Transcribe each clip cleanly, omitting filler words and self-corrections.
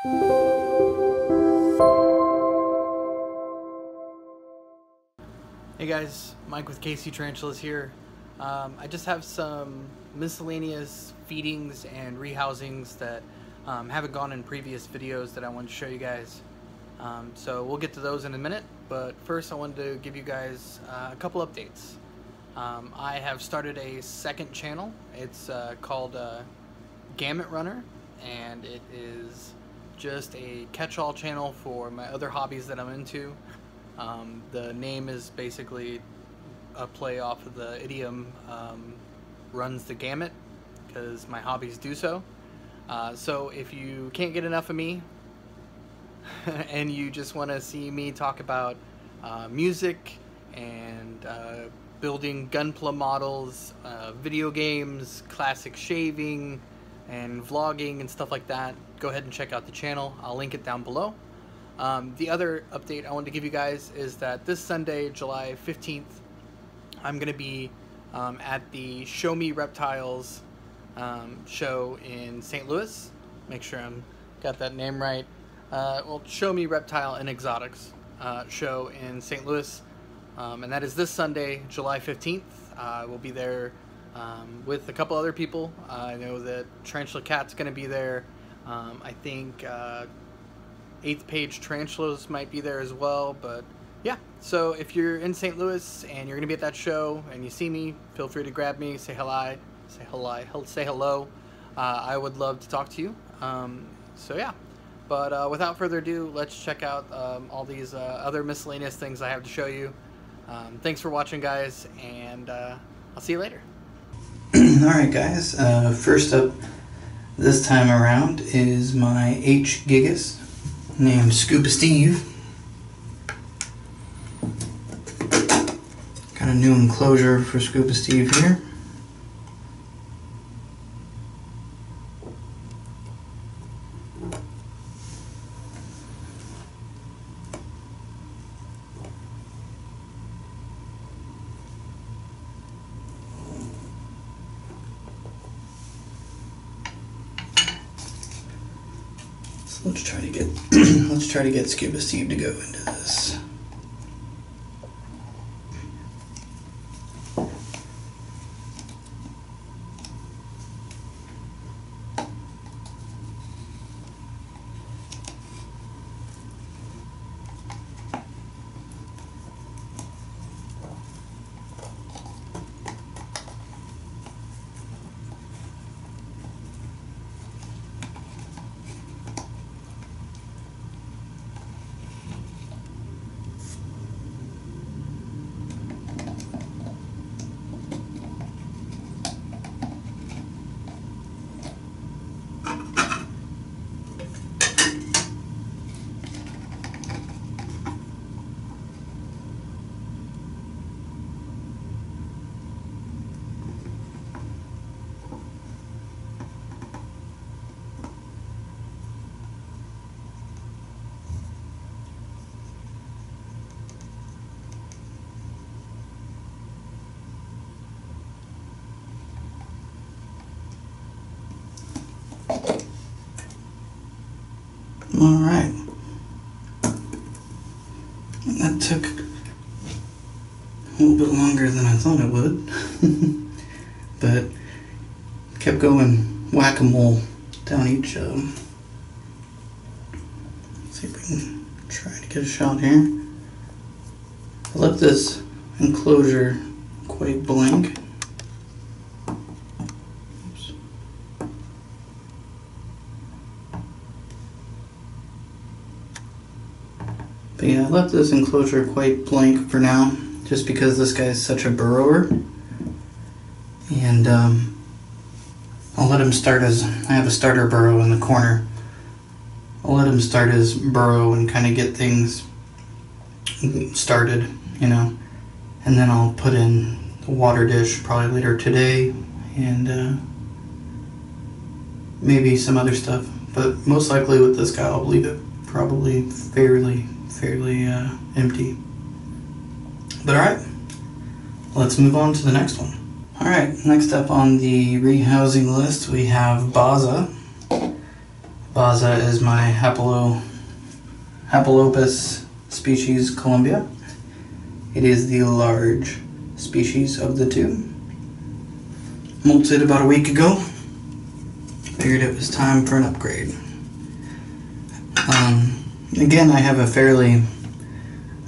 Hey guys, Mike with KC Tarantulas here. I just have some miscellaneous feedings and rehousings that haven't gone in previous videos that I wanted to show you guys. So we'll get to those in a minute, but first I wanted to give you guys a couple updates. I have started a second channel. It's called Gamut Runner, and it is just a catch-all channel for my other hobbies that I'm into. The name is basically a play off of the idiom runs the gamut, because my hobbies do so. So if you can't get enough of me and you just want to see me talk about music and building Gunpla models, video games, classic shaving, and vlogging and stuff like that, go ahead and check out the channel. I'll link it down below. The other update I wanted to give you guys is that this Sunday, July 15th, I'm going to be at the Show Me Reptiles show in St. Louis. Make sure I'm got that name right. Well, Show Me Reptile and Exotics show in St. Louis. And that is this Sunday, July 15th. We'll be there with a couple other people. I know that Tarantula Cat's going to be there. I think 8th Page Tarantulas might be there as well, but yeah. So if you're in St. Louis and you're gonna be at that show and you see me, feel free to grab me, say hello, say hello. I would love to talk to you. So yeah, but without further ado, let's check out all these other miscellaneous things I have to show you. Thanks for watching, guys, and I'll see you later. Alright guys, first up this time around is my H. gigas named Scuba Steve. Got a new enclosure for Scuba Steve here. So let's try to get let's try to get Scuba Steve to go into this. Alright, that took a little bit longer than I thought it would, but kept going whack-a-mole down each. Let's see if we can try to get a shot here. I left this enclosure quite blank. But yeah, I left this enclosure quite blank for now, just because this guy is such a burrower. And I'll let him start his, I have a starter burrow in the corner. I'll let him start his burrow and kind of get things started, you know. And then I'll put in the water dish probably later today, and maybe some other stuff. But most likely with this guy, I'll leave it probably fairly empty. But alright, let's move on to the next one. Alright, next up on the rehousing list we have Baza. Baza is my Hapalopus species Columbia. It is the large species of the two. Molted about a week ago. Figured it was time for an upgrade. Again, I have a fairly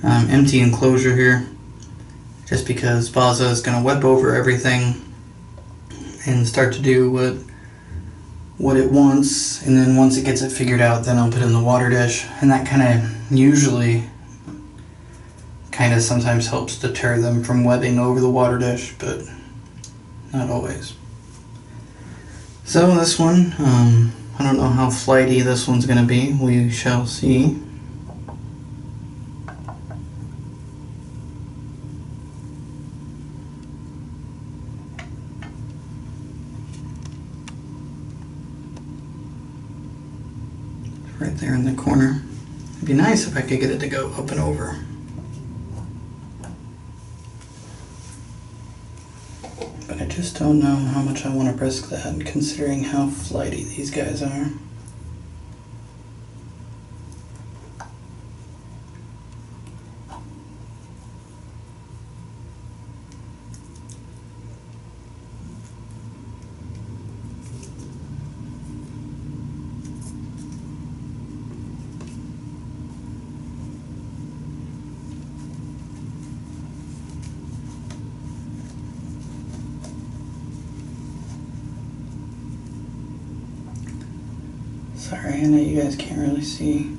empty enclosure here, just because Baza is going to whip over everything and start to do what it wants, and then once it gets it figured out, then I'll put it in the water dish, and that usually sometimes helps deter them from webbing over the water dish, but not always. So this one, I don't know how flighty this one's going to be. We shall see. Right there in the corner. It'd be nice if I could get it to go up and over. But I just don't know how much I want to risk that, considering how flighty these guys are. Sorry, I know you guys can't really see.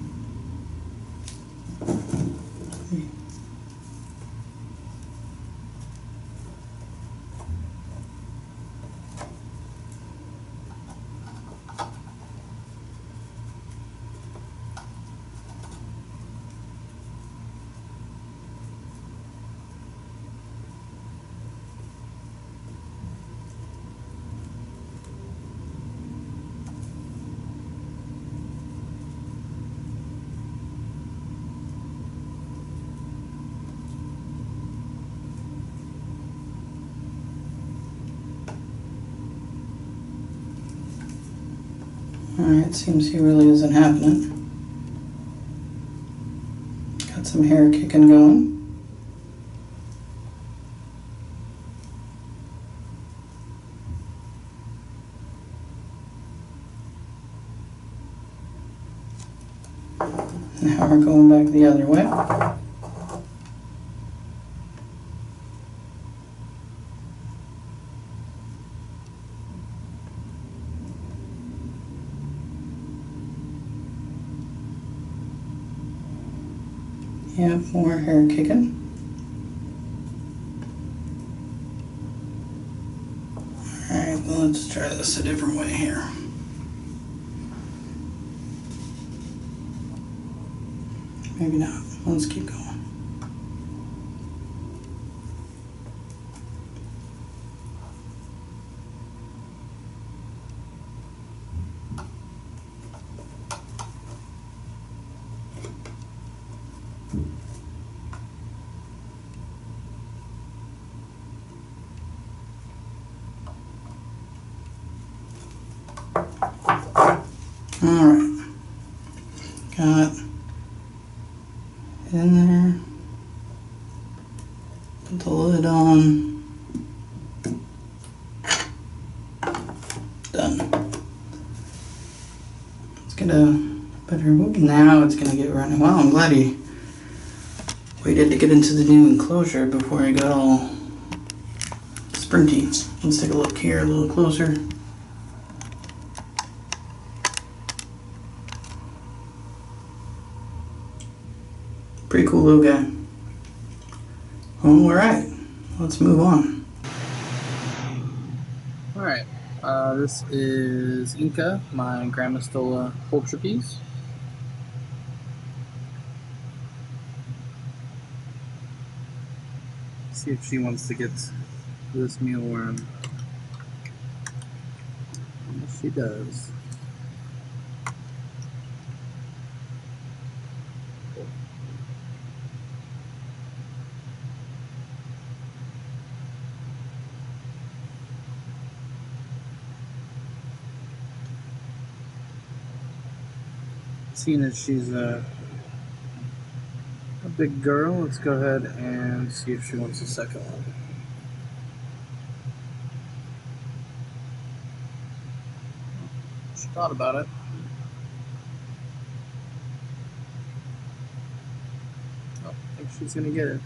Alright, seems he really isn't having it. Got some hair kicking going. Now we're going back the other way. Yep, more hair kicking. Alright, well, let's try this a different way here. Maybe not. Let's keep going. Alright. Got it in there. Put the lid on. Done. Let's get a better whoop. Now it's gonna get running. Wow, I'm glad he waited to get into the new enclosure before I got all sprinty. Let's take a look here a little closer. Pretty cool little guy. Alright, let's move on. Alright, this is Inca, my Gramistola poultry piece. See if she wants to get this mealworm. Yes, she does. Seeing as she's a big girl, let's go ahead and see if she wants a second one. She thought about it. Oh, I think she's gonna get it.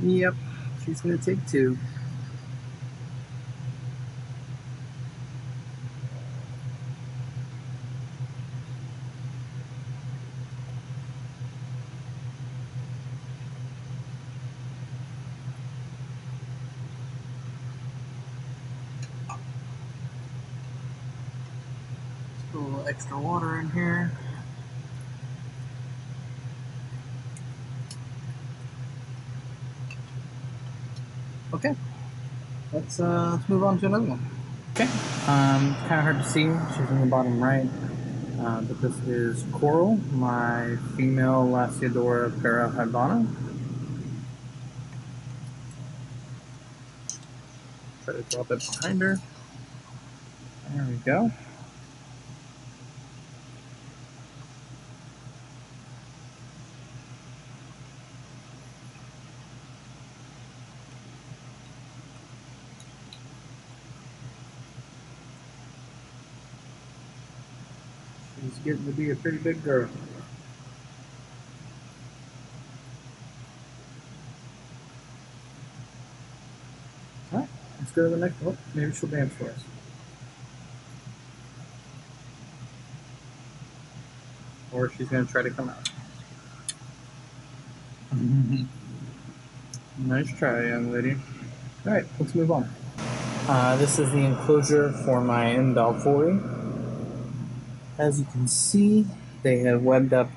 Yep, she's gonna take two. Just put a little extra water in here. Okay, let's move on to another one. Okay, kind of hard to see. She's in the bottom right, but this is Coral, my female Lasiodora parahybana. Try to drop it behind her. There we go. She's getting to be a pretty big girl. Alright, let's go to the next one. Maybe she'll dance for us. Or she's going to try to come out. Nice try, young lady. Alright, let's move on. This is the enclosure for my M. balfouri. As you can see, they have webbed up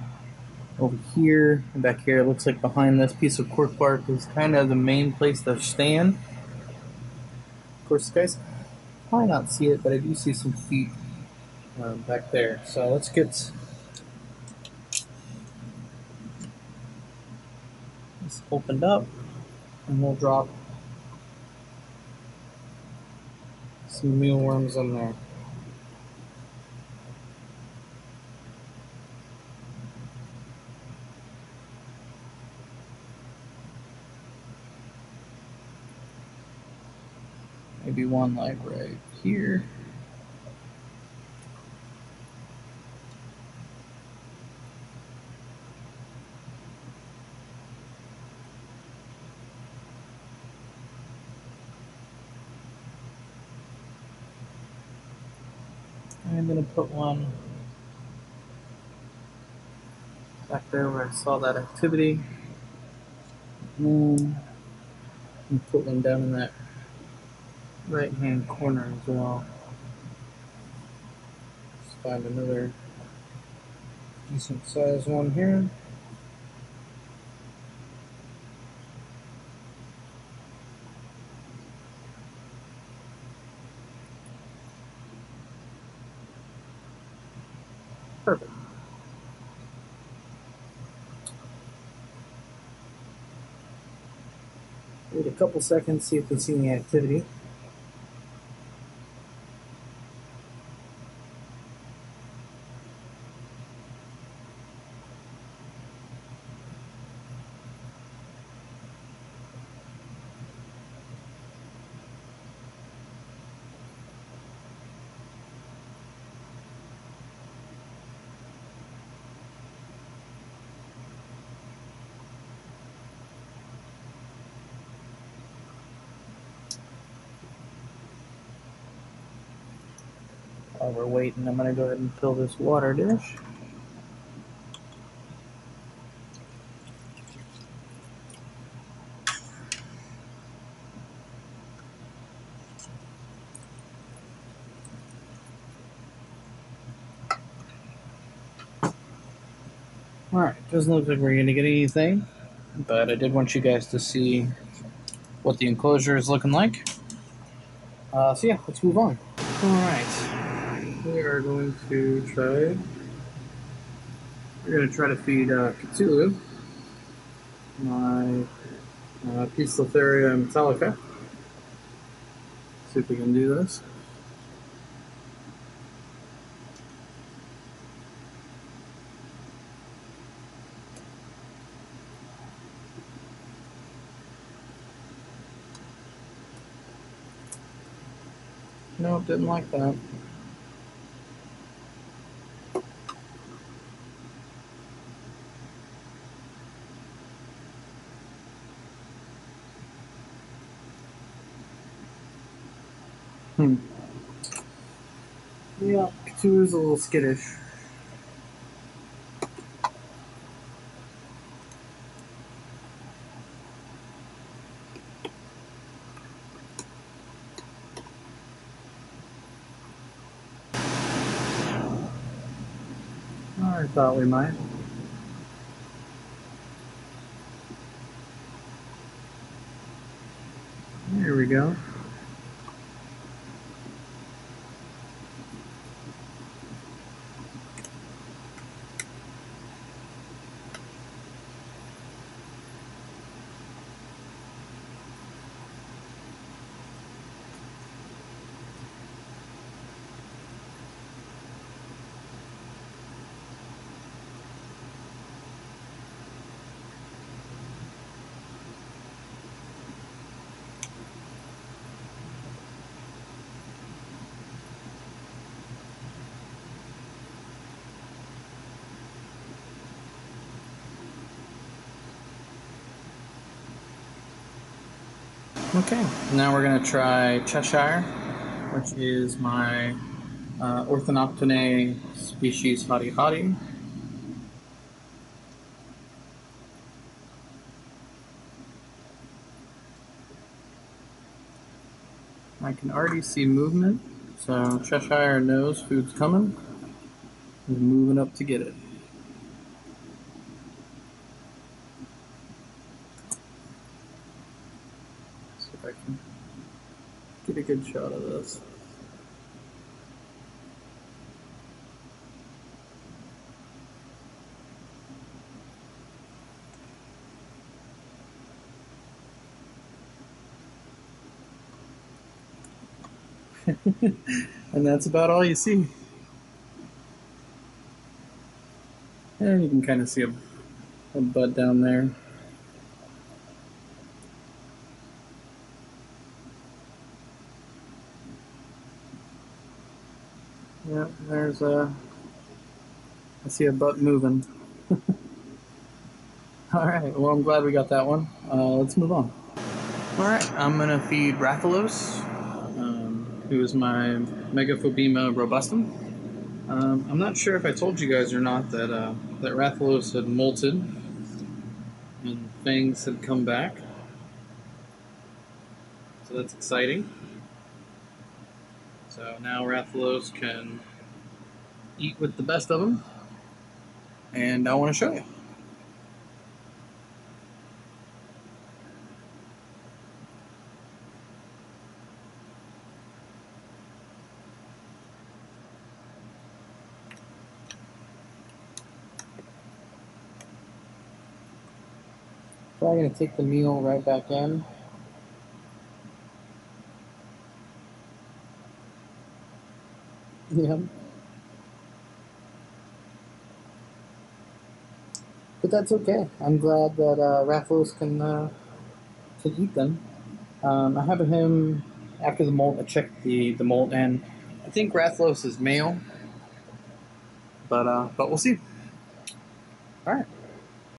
over here and back here. It looks like behind this piece of cork bark is kind of the main place they're staying. Of course, guys, probably not see it, but I do see some feet back there. So let's get this opened up and we'll drop some mealworms in there. Maybe one like right here. I'm going to put one back there where I saw that activity. And put one down in that right hand corner as well. Just find another decent sized one here. Perfect. Wait a couple seconds, see if we see any activity. While we're waiting, I'm going to go ahead and fill this water dish. Alright, doesn't look like we're going to get anything, but I did want you guys to see what the enclosure is looking like. So yeah, let's move on. Alright, we are going to try... We're going to try to feed Cthulhu, my Poecilotheria metallica. See if we can do this. Nope, didn't like that. Yeah, Cthulhu's a little skittish. I thought we might. There we go. Okay, now we're going to try Cheshire, which is my Orthodoctinae species Hottie Hottie. I can already see movement, so Cheshire knows food's coming. He's moving up to get it. See if I can get a good shot of this. And that's about all you see. And you can kind of see a bud down there. Yeah, there's I see a butt moving. Alright, well I'm glad we got that one. Let's move on. Alright, I'm going to feed Rathalos, who is my Megaphobema robustum. I'm not sure if I told you guys or not that that Rathalos had molted and fangs had come back. So that's exciting. So now Rathalos can eat with the best of them, and I want to show you. Probably going to take the meal right back in. Yep. But that's okay. I'm glad that Rathalos can eat them. I have him after the molt. I checked the molt, and I think Rathalos is male, but we'll see. All right.